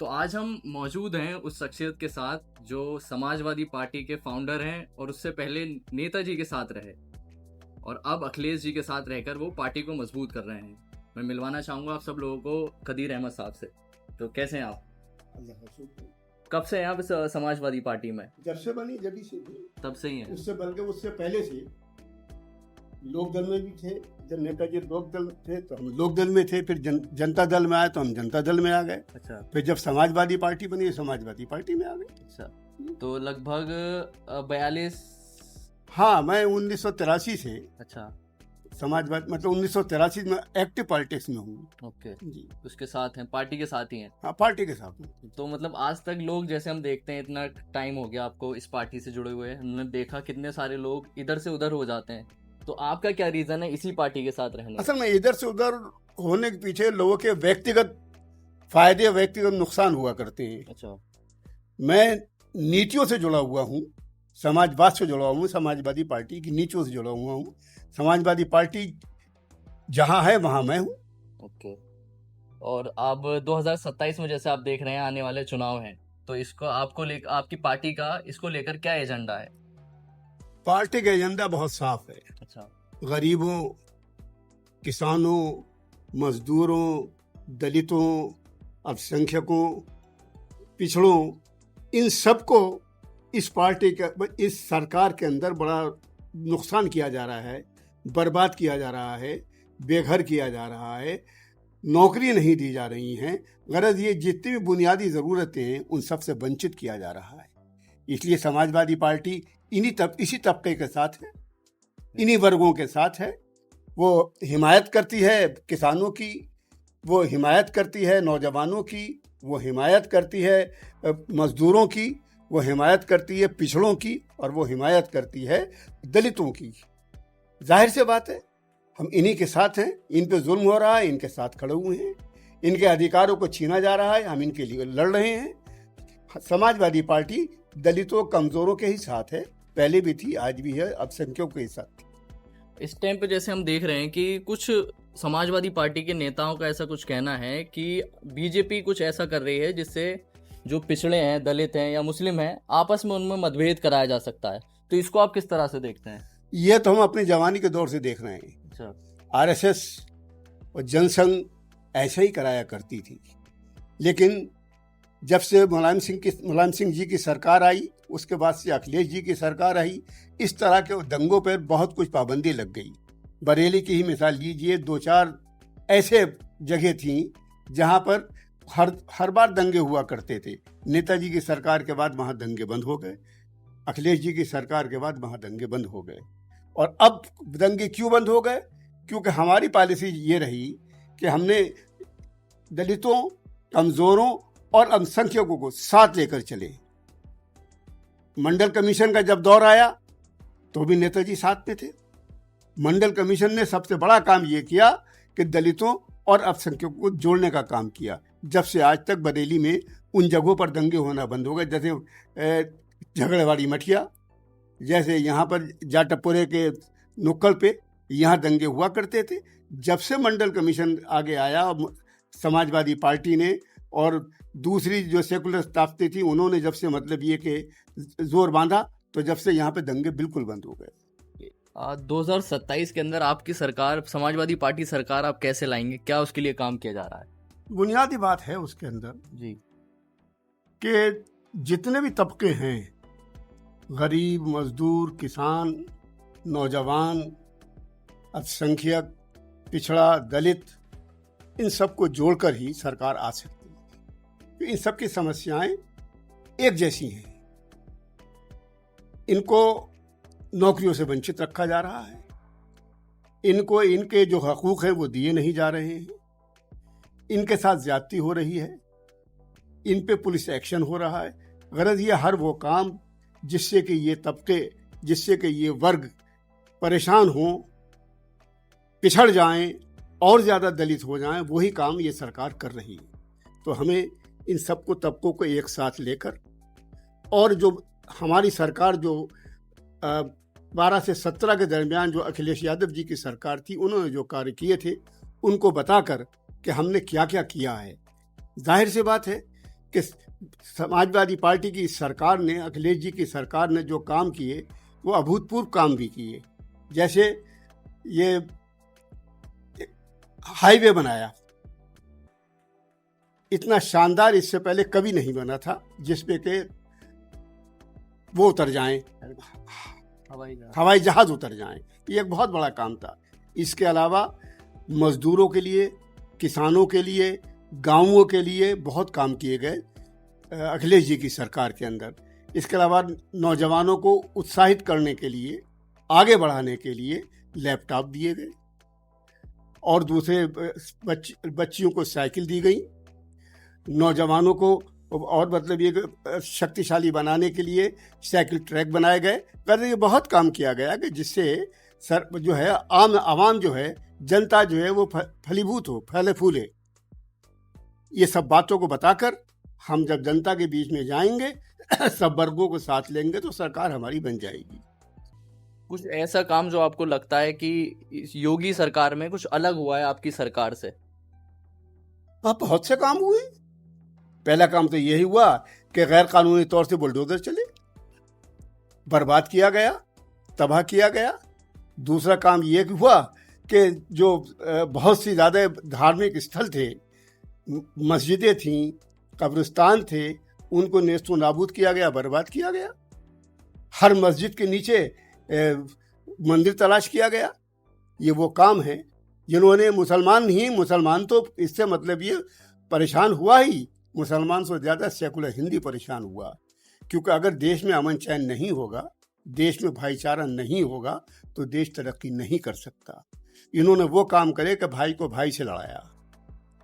तो आज हम मौजूद हैं उस शख्सियत के साथ जो समाजवादी पार्टी के फाउंडर हैं और उससे पहले नेताजी के साथ रहे और अब अखिलेश जी के साथ रहकर वो पार्टी को मजबूत कर रहे हैं। मैं मिलवाना चाहूँगा आप सब लोगों को कदीर अहमद साहब से। तो कैसे हैं आप? अल्लाह का शुक्र। कब से हैं आप इस समाजवादी पार्टी में? जब से बनी जब से तब से ही हैं। उससे बल्कि उससे पहले से लोकदल में भी थे। जब नेताजी लोकदल थे तो हम लोकदल में थे, फिर जनता दल में आए तो हम जनता दल में आ गए। अच्छा। फिर जब समाजवादी पार्टी बनी समाजवादी पार्टी में आ गए। अच्छा, तो लगभग 42। हाँ, मैं 1983 से अच्छा, समाजवादी मतलब 1983 में एक्टिव पॉलिटिक्स में हूँ। ओके जी, उसके साथ हैं, पार्टी के साथ ही हैं। हाँ, पार्टी के साथ हूँ। तो मतलब आज तक लोग, जैसे हम देखते हैं, इतना टाइम हो गया आपको इस पार्टी से जुड़े हुए, हमने देखा कितने सारे लोग इधर से उधर हो जाते हैं। तो आपका क्या रीजन है इसी पार्टी के साथ रहने का? असल में इधर से उधर होने के पीछे लोगों के व्यक्तिगत फायदे, व्यक्तिगत नुकसान हुआ करते हैं। अच्छा। मैं नीतियों से जुड़ा हुआ हूँ, समाजवाद से जुड़ा हुआ हूँ, समाजवादी पार्टी की नीतियों से जुड़ा हुआ हूँ। समाजवादी पार्टी जहाँ है वहाँ मैं हूँ। ओके। और अब 2027 में जैसे आप देख रहे हैं आने वाले चुनाव हैं, तो इसको आपको लेकर, आपकी पार्टी का इसको लेकर क्या एजेंडा है? पार्टी का एजेंडा बहुत साफ है। अच्छा। गरीबों, किसानों, मजदूरों, दलितों, अल्पसंख्यकों, पिछड़ों, इन सबको इस पार्टी का, इस सरकार के अंदर बड़ा नुकसान किया जा रहा है, बर्बाद किया जा रहा है, बेघर किया जा रहा है, नौकरी नहीं दी जा रही हैं। गरज ये जितनी भी बुनियादी ज़रूरतें हैं उन सब से वंचित किया जा रहा है। इसलिए समाजवादी पार्टी इसी तबके के साथ है, इन्हीं वर्गों के साथ है। वो हिमायत करती है किसानों की, वो हिमायत करती है नौजवानों की, वो हिमायत करती है मजदूरों की, वो हिमायत करती है पिछड़ों की, और वो हिमायत करती है दलितों की। जाहिर से बात है, हम इन्हीं के साथ हैं। इन पे जुल्म हो रहा है, इनके साथ खड़े हुए हैं। इनके अधिकारों को छीना जा रहा है, हम इनके लिए लड़ रहे हैं। समाजवादी पार्टी दलितों, कमजोरों के ही साथ है, पहले भी थी, आज भी है, अल्पसंख्यकों के ही साथ। इस टाइम पे जैसे हम देख रहे हैं कि कुछ समाजवादी पार्टी के नेताओं का ऐसा कुछ कहना है कि बीजेपी कुछ ऐसा कर रही है जिससे जो पिछड़े हैं, दलित हैं या मुस्लिम हैं, आपस में उनमें मतभेद कराया जा सकता है। तो इसको आप किस तरह से देखते हैं? ये तो हम अपनी जवानी के दौर से देख रहे हैं। अच्छा। आरएसएस और जनसंघ ऐसा ही कराया करती थी, लेकिन जब से मुलायम सिंह जी की सरकार आई, उसके बाद से अखिलेश जी की सरकार आई, इस तरह के दंगों पर बहुत कुछ पाबंदी लग गई। बरेली की ही मिसाल लीजिए, 2-4 ऐसे जगह थीं जहां पर हर बार दंगे हुआ करते थे। नेताजी की सरकार के बाद वहां दंगे बंद हो गए, अखिलेश जी की सरकार के बाद वहां दंगे बंद हो गए। और अब दंगे क्यों बंद हो गए? क्योंकि हमारी पॉलिसी ये रही कि हमने दलितों, कमजोरों और अल्पसंख्यकों को साथ लेकर चले। मंडल कमीशन का जब दौर आया तो भी नेताजी साथ में थे। मंडल कमीशन ने सबसे बड़ा काम ये किया कि दलितों और अल्पसंख्यकों को जोड़ने का काम किया। जब से आज तक बरेली में उन जगहों पर दंगे होना बंद हो गए, जैसे झगड़ेवाड़ी मठिया, जैसे यहाँ पर जाटपुरे के नुक्कड़ पे यहाँ दंगे हुआ करते थे। जब से मंडल कमीशन आगे आया, समाजवादी पार्टी ने और दूसरी जो सेकुलर ताकतें थी, उन्होंने जब से मतलब ये कि जोर बांधा, तो जब से यहाँ पे दंगे बिल्कुल बंद हो गए। 2027 के अंदर आपकी सरकार, समाजवादी पार्टी सरकार, आप कैसे लाएंगे? क्या उसके लिए काम किया जा रहा है? बुनियादी बात है उसके अंदर जी कि जितने भी तबके हैं, गरीब, मजदूर, किसान, नौजवान, अल्पसंख्यक, पिछड़ा, दलित, इन सबको जोड़कर ही सरकार आ सकती है। इन सब की समस्याएं एक जैसी हैं। इनको नौकरियों से वंचित रखा जा रहा है, इनको इनके जो हकूक़ हैं वो दिए नहीं जा रहे हैं, इनके साथ ज्यादती हो रही है, इन पे पुलिस एक्शन हो रहा है। गरज ये हर वो काम जिससे कि ये तबके, जिससे कि ये वर्ग परेशान हों, पिछड़ जाएं और ज़्यादा दलित हो जाएं, वही काम ये सरकार कर रही है। तो हमें इन सबको, तबकों को एक साथ लेकर, और जो हमारी सरकार जो 12 से 17 के दरमियान जो अखिलेश यादव जी की सरकार थी, उन्होंने जो कार्य किए थे उनको बताकर कि हमने क्या क्या किया है। जाहिर सी बात है कि समाजवादी पार्टी की सरकार ने, अखिलेश जी की सरकार ने जो काम किए वो अभूतपूर्व काम भी किए। जैसे ये हाईवे बनाया, इतना शानदार इससे पहले कभी नहीं बना था, जिसपे के वो उतर जाएं, हवाई जहाज उतर जाएं। ये एक बहुत बड़ा काम था। इसके अलावा मजदूरों के लिए, किसानों के लिए, गांवों के लिए बहुत काम किए गए अखिलेश जी की सरकार के अंदर। इसके अलावा नौजवानों को उत्साहित करने के लिए, आगे बढ़ाने के लिए लैपटॉप दिए गए और दूसरे बच्चियों को साइकिल दी गई। नौजवानों को और मतलब ये शक्तिशाली बनाने के लिए साइकिल ट्रैक बनाए गए। वैसे ये बहुत काम किया गया कि जिससे जो है आवाम जो है, जनता जो है वो फलीभूत हो, फले फूले। ये सब बातों को बताकर हम जब जनता के बीच में जाएंगे, सब वर्गों को साथ लेंगे, तो सरकार हमारी बन जाएगी। कुछ ऐसा काम जो आपको लगता है कि इस योगी सरकार में कुछ अलग हुआ है आपकी सरकार से? बहुत से काम हुए। पहला काम तो यही हुआ कि गैर कानूनी तौर से बुलडोजर चले, बर्बाद किया गया, तबाह किया गया। दूसरा काम ये हुआ कि जो बहुत सी ज़्यादा धार्मिक स्थल थे, मस्जिदें थीं, कब्रिस्तान थे, उनको नेस्तो नाबूद किया गया, बर्बाद किया गया। हर मस्जिद के नीचे मंदिर तलाश किया गया। ये वो काम है जिन्होंने मुसलमान तो इससे मतलब ये परेशान हुआ ही, मुसलमान से ज़्यादा सेकुलर हिंदी परेशान हुआ। क्योंकि अगर देश में अमन चैन नहीं होगा, देश में भाईचारा नहीं होगा, तो देश तरक्की नहीं कर सकता। इन्होंने वो काम करे कि भाई को भाई से लड़ाया,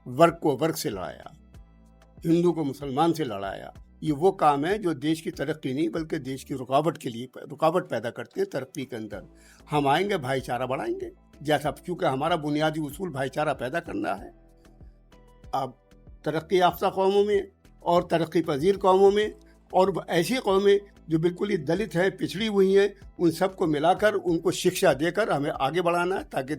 वर्ग को वर्ग से लड़ाया, हिंदू को मुसलमान से लड़ाया। ये वो काम है जो देश की तरक्की नहीं बल्कि देश की रुकावट के लिए रुकावट पैदा करते हैं तरक्की के अंदर। हम आएंगे, भाईचारा बढ़ाएंगे, जैसा क्योंकि हमारा बुनियादी उसूल भाईचारा पैदा करना है। अब तरक्की याफ्ता कौमों में और तरक्की पजीर कौमों में और ऐसी कौमें जो बिल्कुल ही दलित हैं, पिछड़ी हुई हैं, उन सबको मिलाकर उनको शिक्षा देकर हमें आगे बढ़ाना है, ताकि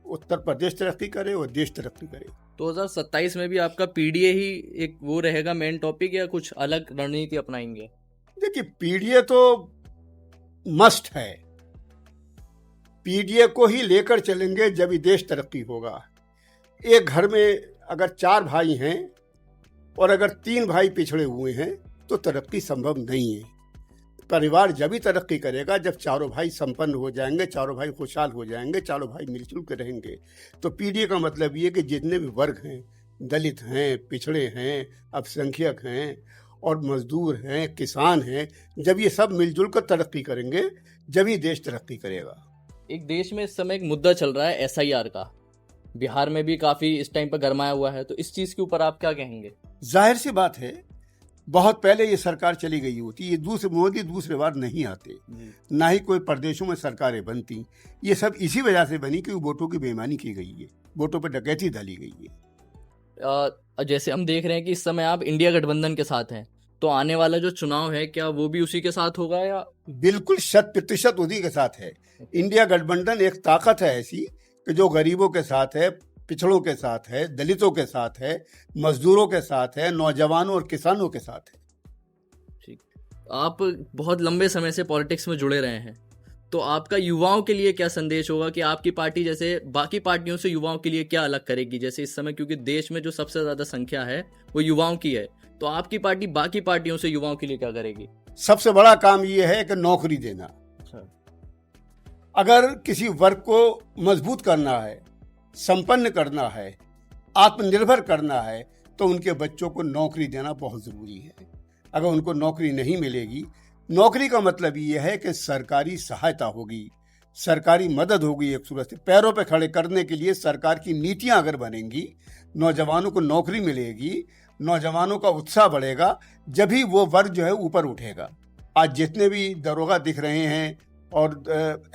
उत्तर प्रदेश तरक्की करे और देश तरक्की करे। 2027 में भी आपका पीडीए ही एक वो रहेगा मेन टॉपिक, या कुछ अलग रणनीति अपनाएंगे? देखिए, पीडीए तो मस्ट है। पीडीए को ही लेकर चलेंगे जब ही देश तरक्की होगा। एक घर में अगर 4 भाई हैं और अगर 3 भाई पिछड़े हुए हैं तो तरक्की संभव नहीं है। परिवार जब ही तरक्की करेगा जब चारों भाई संपन्न हो जाएंगे, चारों भाई खुशहाल हो जाएंगे, चारों भाई मिलजुल कर रहेंगे। तो पीडीए का मतलब ये कि जितने भी वर्ग हैं, दलित हैं, पिछड़े हैं, अल्पसंख्यक हैं और मजदूर हैं, किसान हैं, जब ये सब मिलजुल कर तरक्की करेंगे जब ही देश तरक्की करेगा। एक देश में इस समय एक मुद्दा चल रहा है एसआईआर का, बिहार में भी काफी इस टाइम पर गरमाया हुआ है, तो इस चीज के ऊपर आप क्या कहेंगे? जाहिर सी बात है, बहुत पहले ये सरकार चली गई होती, ये मोदी दूसरे बार नहीं आते, ना ही कोई प्रदेशों में सरकारें बनती। ये सब इसी वजह से बनी कि वोटों की बेईमानी की गई है, वोटों पर डकैती डाली गई है। जैसे हम देख रहे हैं कि इस समय आप इंडिया गठबंधन के साथ हैं, तो आने वाला जो चुनाव है क्या वो भी उसी के साथ होगा? या बिल्कुल 100% उसी के साथ है। इंडिया गठबंधन एक ताकत है ऐसी कि जो गरीबों के साथ है, पिछड़ों के साथ है, दलितों के साथ है, मजदूरों के साथ है, नौजवानों और किसानों के साथ है। ठीक, आप बहुत लंबे समय से पॉलिटिक्स में जुड़े रहे हैं, तो आपका युवाओं के लिए क्या संदेश होगा कि आपकी पार्टी जैसे बाकी पार्टियों से युवाओं के लिए क्या अलग करेगी? जैसे इस समय क्योंकि देश में जो सबसे ज्यादा संख्या है वो युवाओं की है, तो आपकी पार्टी बाकी पार्टियों से युवाओं के लिए क्या करेगी? सबसे बड़ा काम ये है कि नौकरी देना। अगर किसी वर्ग को मजबूत करना है, संपन्न करना है, आत्मनिर्भर करना है, तो उनके बच्चों को नौकरी देना बहुत ज़रूरी है। अगर उनको नौकरी नहीं मिलेगी, नौकरी का मतलब ये है कि सरकारी सहायता होगी, सरकारी मदद होगी, एक सूरत से पैरों पे खड़े करने के लिए सरकार की नीतियां अगर बनेंगी, नौजवानों को नौकरी मिलेगी, नौजवानों का उत्साह बढ़ेगा, जब ही वो वर्ग जो है ऊपर उठेगा। आज जितने भी दरोगा दिख रहे हैं और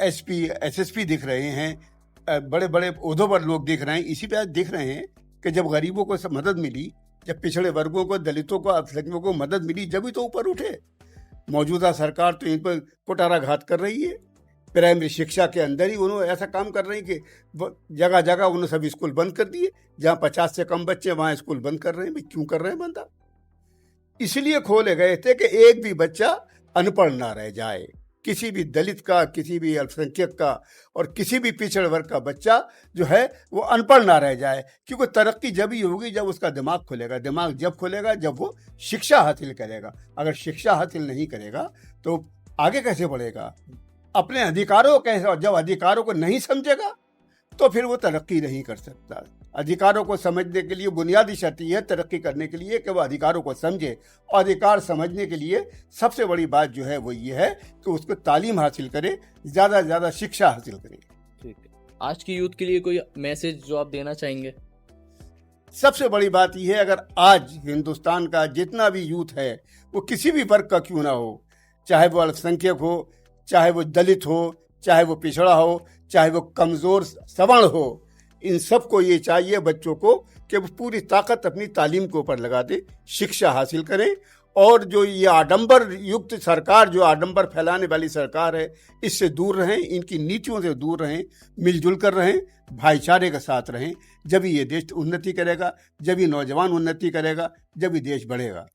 एसपी एसएसपी दिख रहे हैं, बड़े बड़े ओहदों पर लोग दिख रहे हैं, इसी पे आज दिख रहे हैं कि जब गरीबों को मदद मिली, जब पिछड़े वर्गों को, दलितों को, अल्पसंख्यकों को मदद मिली, जब ही तो ऊपर उठे। मौजूदा सरकार तो इन पर कुटाराघात कर रही है। प्राइमरी शिक्षा के अंदर ही उन्होंने ऐसा काम कर रही है कि जगह जगह उन्होंने सब स्कूल बंद कर दिए। जहाँ 50 से कम बच्चे वहाँ स्कूल बंद कर रहे हैं। भाई क्यों कर रहे हैं बंद? इसलिए खोले गए थे कि एक भी बच्चा अनपढ़ ना रह जाए, किसी भी दलित का, किसी भी अल्पसंख्यक का और किसी भी पिछड़े वर्ग का बच्चा जो है वो अनपढ़ ना रह जाए। क्योंकि तरक्की जब ही होगी जब उसका दिमाग खुलेगा, दिमाग जब खुलेगा जब वो शिक्षा हासिल करेगा। अगर शिक्षा हासिल नहीं करेगा तो आगे कैसे बढ़ेगा, अपने अधिकारों को कैसे, जब अधिकारों को नहीं समझेगा तो फिर वो तरक्की नहीं कर सकता। अधिकारों को समझने के लिए बुनियादी शर्त यह है तरक्की करने के लिए कि वो अधिकारों को समझे, और अधिकार समझने के लिए सबसे बड़ी बात जो है वो ये है कि उसको तालीम हासिल करे, ज़्यादा से ज़्यादा शिक्षा हासिल करे। ठीक है, आज की यूथ के लिए कोई मैसेज जो आप देना चाहेंगे? सबसे बड़ी बात यह है, अगर आज हिंदुस्तान का जितना भी यूथ है वो किसी भी वर्ग का क्यों ना हो, चाहे वो अल्पसंख्यक हो, चाहे वो दलित हो, चाहे वो पिछड़ा हो, चाहे वो कमज़ोर सवर्ण हो, इन सबको ये चाहिए बच्चों को कि वो पूरी ताकत अपनी तालीम के ऊपर लगा दे, शिक्षा हासिल करें। और जो ये आडंबर युक्त सरकार, जो आडंबर फैलाने वाली सरकार है, इससे दूर रहें, इनकी नीतियों से दूर रहें, मिलजुल कर रहें, भाईचारे के साथ रहें। जब ही ये देश उन्नति करेगा, जब ही नौजवान उन्नति करेगा, जब ही देश बढ़ेगा।